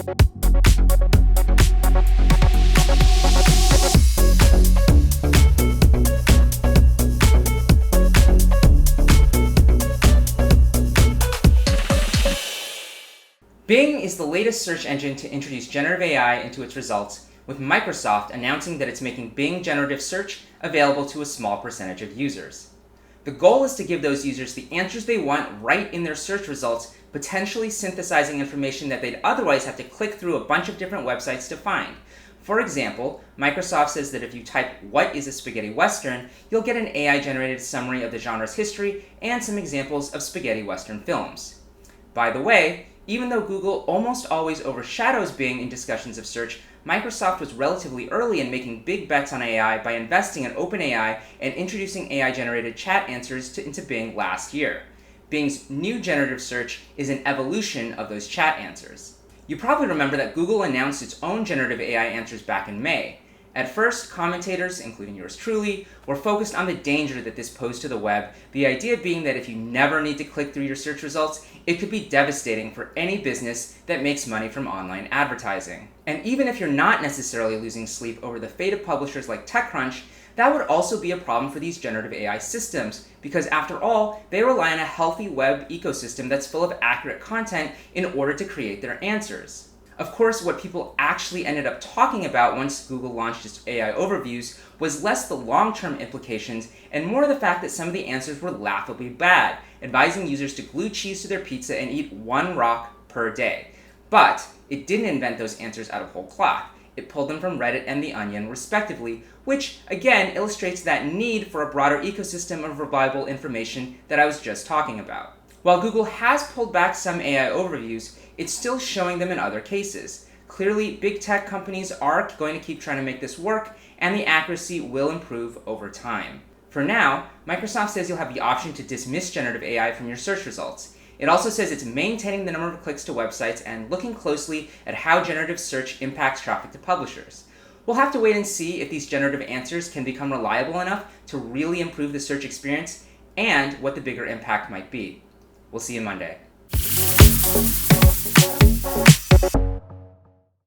Bing is the latest search engine to introduce generative AI into its results, with Microsoft announcing that it's making Bing Generative Search available to a small percentage of users. The goal is to give those users the answers they want right in their search results, potentially synthesizing information that they'd otherwise have to click through a bunch of different websites to find. For example, Microsoft says that if you type "what is a spaghetti western," you'll get an AI-generated summary of the genre's history and some examples of spaghetti western films. By the way, even though Google almost always overshadows Bing in discussions of search, Microsoft was relatively early in making big bets on AI by investing in OpenAI and introducing AI-generated chat answers into Bing last year. Bing's new generative search is an evolution of those chat answers. You probably remember that Google announced its own generative AI answers back in May. At first, commentators, including yours truly, were focused on the danger that this posed to the web, the idea being that if you never need to click through your search results, it could be devastating for any business that makes money from online advertising. And even if you're not necessarily losing sleep over the fate of publishers like TechCrunch, that would also be a problem for these generative AI systems, because after all, they rely on a healthy web ecosystem that's full of accurate content in order to create their answers. Of course, what people actually ended up talking about once Google launched its AI overviews was less the long-term implications and more the fact that some of the answers were laughably bad, advising users to glue cheese to their pizza and eat one rock per day. But it didn't invent those answers out of whole cloth. It pulled them from Reddit and The Onion, respectively, which, again, illustrates that need for a broader ecosystem of reliable information that I was just talking about. While Google has pulled back some AI overviews, it's still showing them in other cases. Clearly, big tech companies are going to keep trying to make this work, and the accuracy will improve over time. For now, Microsoft says you'll have the option to dismiss generative AI from your search results. It also says it's maintaining the number of clicks to websites and looking closely at how generative search impacts traffic to publishers. We'll have to wait and see if these generative answers can become reliable enough to really improve the search experience and what the bigger impact might be. We'll see you Monday.